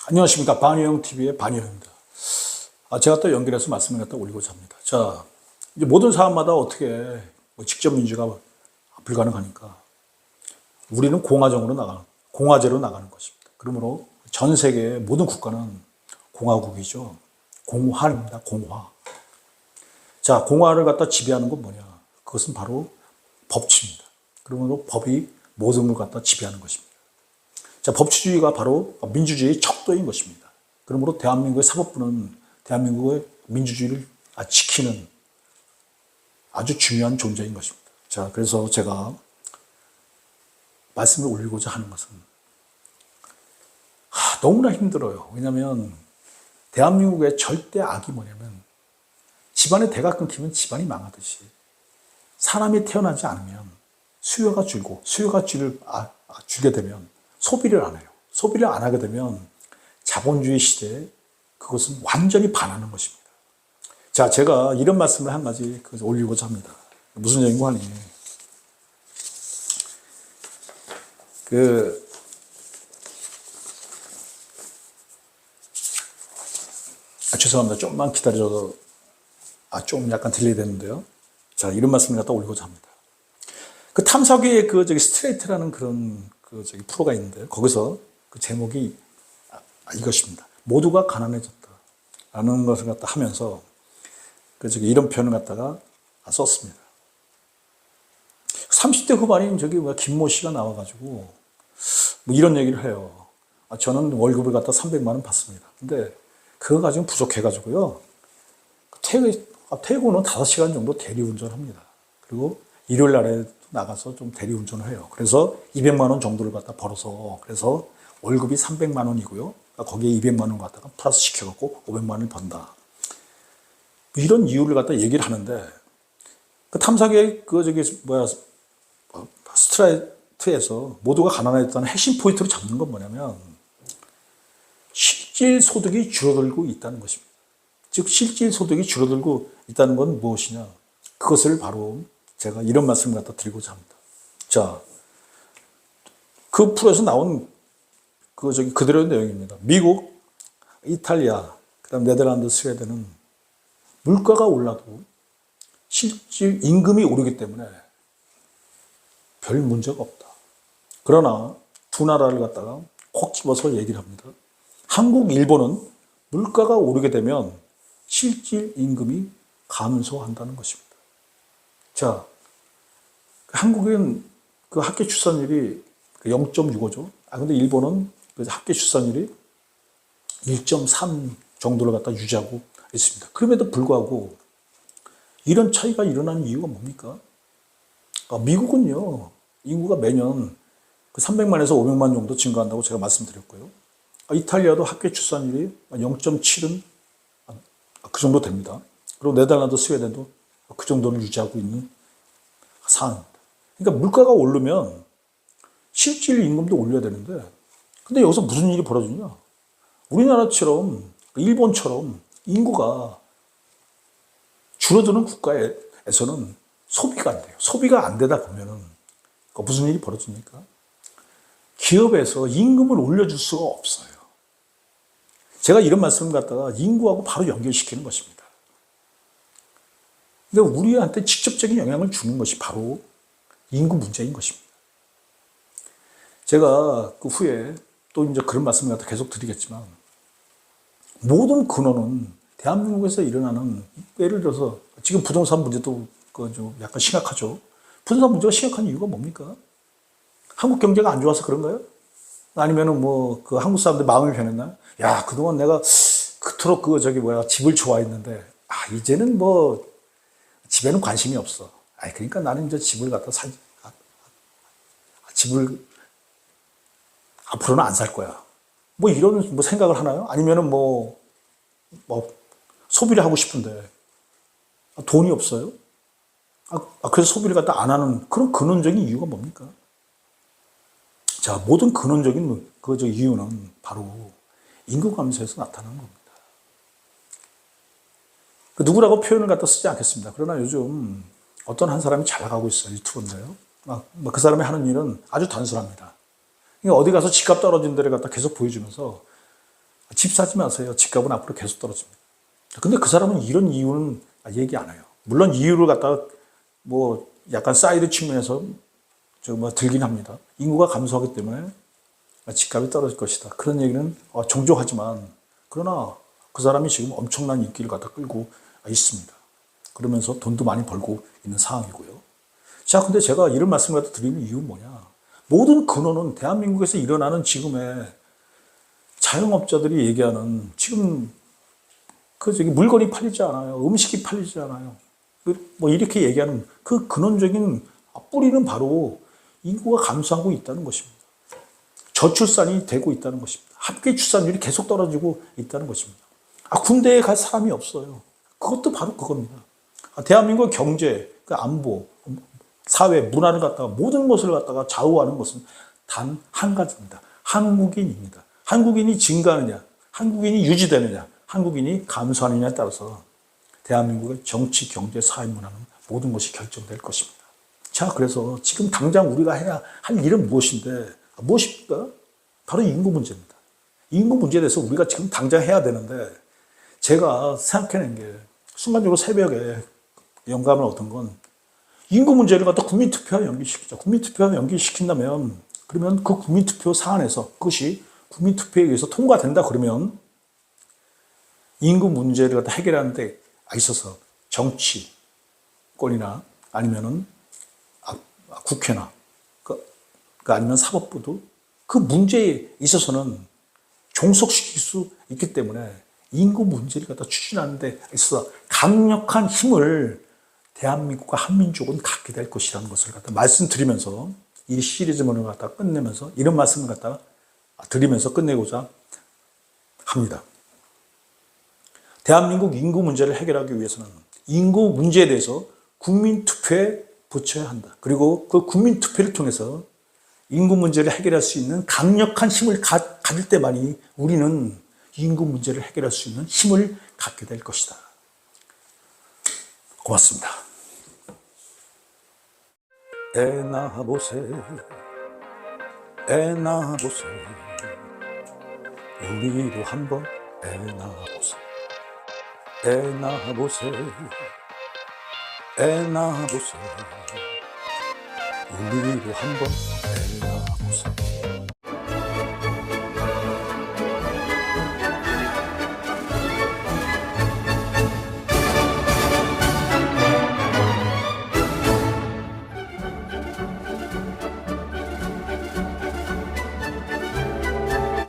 안녕하십니까. 반유형TV의 반유형입니다. 제가 또 연결해서 말씀을 갖다 올리고자 합니다. 자, 이제 모든 사람마다 어떻게 직접 민주가 불가능하니까 우리는 공화제로 나가는 것입니다. 그러므로 전 세계의 모든 국가는 공화국이죠. 공화입니다. 공화. 자, 공화를 갖다 지배하는 건 뭐냐? 그것은 바로 법치입니다. 그러므로 법이 모든 걸 갖다 지배하는 것입니다. 자, 법치주의가 바로 민주주의의 척도인 것입니다. 그러므로 대한민국의 사법부는 대한민국의 민주주의를 지키는 아주 중요한 존재인 것입니다. 자, 그래서 제가 말씀을 올리고자 하는 것은 너무나 힘들어요. 왜냐하면 대한민국의 절대 악이 뭐냐면 집안의 대가 끊기면 집안이 망하듯이 사람이 태어나지 않으면 수요가 줄고 수요가 줄게 되면 소비를 안 해요. 소비를 안 하게 되면 자본주의 시대에 그것은 완전히 반하는 것입니다. 자, 제가 이런 말씀을 한 가지 올리고자 합니다. 무슨 얘기인가 하니, 죄송합니다. 좀만 기다려줘도, 좀 약간 딜레이 됐는데요. 자, 이런 말씀을 갖다 올리고자 합니다. 탐사기의 스트레이트라는 그런 프로가 있는데요. 거기서 그 제목이 이것입니다. 모두가 가난해졌다라는 것을 갖다 하면서 이런 표현을 갖다가 썼습니다. 30대 후반인 김모 씨가 나와가지고 이런 얘기를 해요. 저는 월급을 갖다 300만 원 받습니다. 근데 그거 가지고 부족해가지고요. 퇴근 후 5시간 정도 대리운전을 합니다. 그리고 일요일 날에 나가서 좀 대리운전을 해요. 그래서 200만 원 정도를 갖다 벌어서, 그래서 월급이 300만 원이고요. 거기에 200만 원 갖다가 플러스 시켜갖고 500만 원을 번다. 이런 이유를 갖다 얘기를 하는데, 탐사계의 스트레이트에서 모두가 가난해졌다는 핵심 포인트로 잡는 건 뭐냐면, 실질 소득이 줄어들고 있다는 것입니다. 즉, 실질 소득이 줄어들고 있다는 건 무엇이냐? 그것을 바로 제가 이런 말씀을 갖다 드리고자 합니다. 자, 그 프로에서 나온 그대로의 내용입니다. 미국, 이탈리아, 그다음 네덜란드, 스웨덴은 물가가 올라도 실질 임금이 오르기 때문에 별 문제가 없다. 그러나 두 나라를 갖다가 콕 집어서 얘기를 합니다. 한국, 일본은 물가가 오르게 되면 실질 임금이 감소한다는 것입니다. 자, 한국은 합계 출산율이 0.65죠. 근데 일본은 합계 출산율이 1.3 정도를 갖다 유지하고 있습니다. 그럼에도 불구하고 이런 차이가 일어나는 이유가 뭡니까? 미국은요, 인구가 매년 300만에서 500만 정도 증가한다고 제가 말씀드렸고요. 이탈리아도 합계 출산율이 0.7은 그 정도 됩니다. 그리고 네덜란드, 스웨덴도 그 정도를 유지하고 있는 상황입니다. 그러니까 물가가 오르면 실질 임금도 올려야 되는데, 근데 여기서 무슨 일이 벌어지냐? 우리나라처럼, 일본처럼 인구가 줄어드는 국가에서는 소비가 안 돼요. 소비가 안 되다 보면은 무슨 일이 벌어집니까? 기업에서 임금을 올려줄 수가 없어요. 제가 이런 말씀을 갖다가 인구하고 바로 연결시키는 것입니다. 그러니까 우리한테 직접적인 영향을 주는 것이 바로 인구 문제인 것입니다. 제가 그 후에 또 이제 그런 말씀을 갖다 계속 드리겠지만, 모든 근원은 대한민국에서 일어나는, 예를 들어서 지금 부동산 문제도 좀 약간 심각하죠. 부동산 문제가 심각한 이유가 뭡니까? 한국 경제가 안 좋아서 그런가요? 아니면은 한국 사람들 마음이 변했나요? 야, 그동안 내가 그토록 집을 좋아했는데, 이제는 집에는 관심이 없어. 그러니까 나는 이제 집을 갖다 집을 앞으로는 안 살 거야. 뭐 이런 뭐 생각을 하나요? 아니면은 뭐 소비를 하고 싶은데 돈이 없어요? 그래서 소비를 갖다 안 하는 그런 근원적인 이유가 뭡니까? 자, 모든 근원적인 이유는 바로 인구 감소에서 나타나는 겁니다. 누구라고 표현을 갖다 쓰지 않겠습니다. 그러나 요즘 어떤 한 사람이 잘 나가고 있어요. 유튜브인데요. 그 사람이 하는 일은 아주 단순합니다. 어디 가서 집값 떨어진 데를 갖다 계속 보여주면서 집 사지 마세요. 집값은 앞으로 계속 떨어집니다. 근데 그 사람은 이런 이유는 얘기 안 해요. 물론 이유를 갖다가 뭐 약간 사이드 측면에서 들긴 합니다. 인구가 감소하기 때문에 집값이 떨어질 것이다. 그런 얘기는 종종 하지만 그러나 그 사람이 지금 엄청난 인기를 갖다 끌고 있습니다. 그러면서 돈도 많이 벌고 있는 상황이고요. 자, 근데 제가 이런 말씀을 갖다 드리는 이유는 뭐냐? 모든 근원은 대한민국에서 일어나는 지금의 자영업자들이 얘기하는 지금 물건이 팔리지 않아요. 음식이 팔리지 않아요. 뭐 이렇게 얘기하는 그 근원적인 뿌리는 바로 인구가 감소하고 있다는 것입니다. 저출산이 되고 있다는 것입니다. 합계 출산율이 계속 떨어지고 있다는 것입니다. 군대에 갈 사람이 없어요. 그것도 바로 그겁니다. 대한민국 경제, 안보, 사회, 문화를 갖다가 모든 것을 갖다가 좌우하는 것은 단 한 가지입니다. 한국인입니다. 한국인이 증가하느냐, 한국인이 유지되느냐, 한국인이 감소하느냐에 따라서 대한민국의 정치, 경제, 사회, 문화는 모든 것이 결정될 것입니다. 자, 그래서 지금 당장 우리가 해야 할 일은 무엇입니까? 바로 인구 문제입니다. 인구 문제에 대해서 우리가 지금 당장 해야 되는데 제가 생각해낸 게 순간적으로 새벽에 영감을 얻은 건 인구 문제를 갖다 국민투표와 연기시키자. 국민투표와 연기시킨다면 그러면 그 국민투표 사안에서 그것이 국민투표에 의해서 통과된다 그러면 인구 문제를 갖다 해결하는 데 있어서 정치권이나 아니면은 국회나 아니면 사법부도 그 문제에 있어서는 종속시킬 수 있기 때문에 인구 문제를 갖다 추진하는 데 있어서 강력한 힘을 대한민국과 한민족은 갖게 될 것이라는 것을 갖다 말씀드리면서 이 시리즈문을 갖다 끝내면서 이런 말씀을 갖다 드리면서 끝내고자 합니다. 대한민국 인구 문제를 해결하기 위해서는 인구 문제에 대해서 국민투표에 붙여야 한다. 그리고 그 국민투표를 통해서 인구 문제를 해결할 수 있는 강력한 힘을 가질 때만이 우리는 인구 문제를 해결할 수 있는 힘을 갖게 될 것이다. 고맙습니다. 애 낳아보세, 애 낳아보세, 우리도 한번 애 낳아보세, 애 낳아보세, 애 낳아보세, 우리도 한번 애 낳아보세.